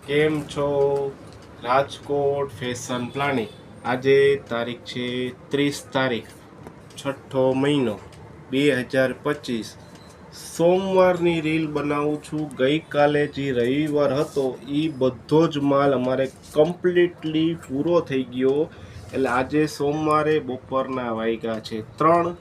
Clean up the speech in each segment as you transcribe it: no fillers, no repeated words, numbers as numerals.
કેમ છો? Rajkot fashion planning. આજે તારીખ છે 30 તારીખ, 6ઠો મહિનો 2025. સોમવારની રીલ બનાવું છું. ગઈકાલે જે રવિવાર હતો એ બધો જ માલ અમારે કમ્પ્લીટલી પૂરો થઈ ગયો. એટલે આજે સોમવારે બપોરના વાગ્યા છે 3,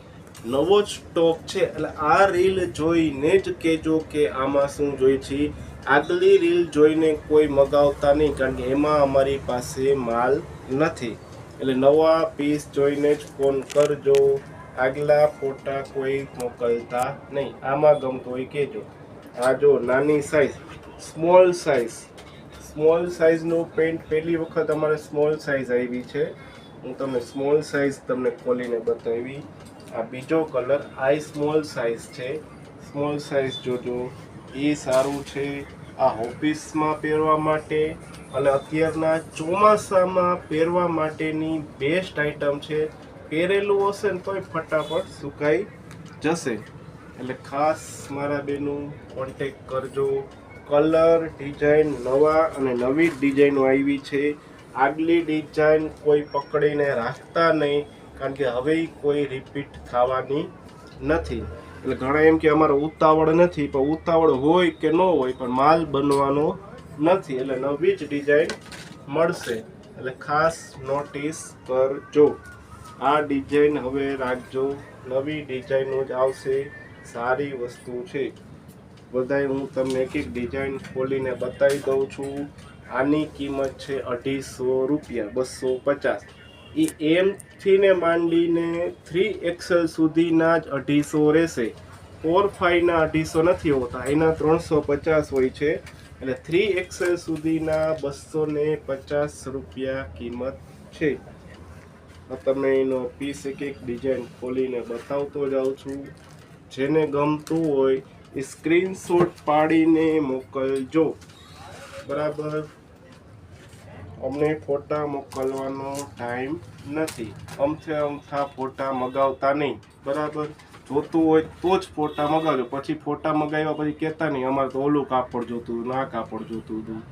નવો જ સ્ટોક છે. એટલે આ રીલ જોઈને જ કહેજો કે આમાં શું જોઈ છે. આગલી રીલ જોઈને કોઈ મગાવતા નહીં, કારણ કે એમાં અમારી પાસે માલ નથી. એટલે નવા પીસ જોઈને જ ફોન કરજો. આગલા ફોટા કોઈ મોકલતા નહીં. આમાં ગમતો હોય કહેજો. આ જો નાની સાઈઝ, સ્મોલ સાઈઝનું પેન્ટ પહેલી વખત અમારે સ્મોલ સાઈઝ આવી છે. હું તમને સ્મોલ સાઈઝ તમને ખોલીને બતાવી. આ બીજો કલર, આ સ્મોલ સાઈઝ છે. સ્મોલ સાઈઝ જોજો, એ સારું છે. આ ઓફિસમાં પહેરવા માટે અને અત્યારના ચોમાસામાં પહેરવા માટેની બેસ્ટ આઈટમ છે. પહેરેલું હશે ને તોય ફટાફટ સુકાઈ જશે. એટલે ખાસ મારા બેનું કોન્ટેક કરજો. કલર ડિઝાઇન નવા અને નવી ડિઝાઇનો આવી છે. આગલી ડિઝાઇન કોઈ પકડીને રાખતા નહીં, કારણ કે હવે કોઈ રિપીટ થવાની નથી. એટલે ઘણા એમ કે અમારે ઉતાવળ નથી, પણ ઉતાવળ હોય કે ન હોય પણ માલ બનવાનો નથી. એટલે નવી જ ડિઝાઇન મળશે. એટલે ખાસ નોટિસ કરજો. આ ડિઝાઇન હવે રાખજો. નવી ડિઝાઇનો જ આવશે. સારી વસ્તુ છે. બધાય હું તમને એક એક ડિઝાઇન ખોલીને બતાવી દઉં છું. આની કિંમત છે 250 રૂપિયા, 250. એ એમથી ને માંડીને 3XL સુધીના જ 250 રહેશે. 4-5ના 250 નથી હોતા, એના 350 હોય છે. એટલે 3XL સુધીના 250 રૂપિયા કિંમત છે. તમને એનો પીસ એક એક ડિઝાઇન ખોલીને બતાવતો જાઉં છું. જેને ગમતું હોય એ સ્ક્રીનશોટ પાડીને મોકલજો. બરાબર, અમને ફોટા મોકલવાનો ટાઈમ નથી. અમથા ફોટા મગાવતા નહીં. બરાબર, જોતું હોય તો જ ફોટા મગાવજો. પછી ફોટા મગાવ્યા પછી કહેતા નહીં અમારે તો ઓલું કાપડ જોતું હતું, આ કાપડ જોતું હતું.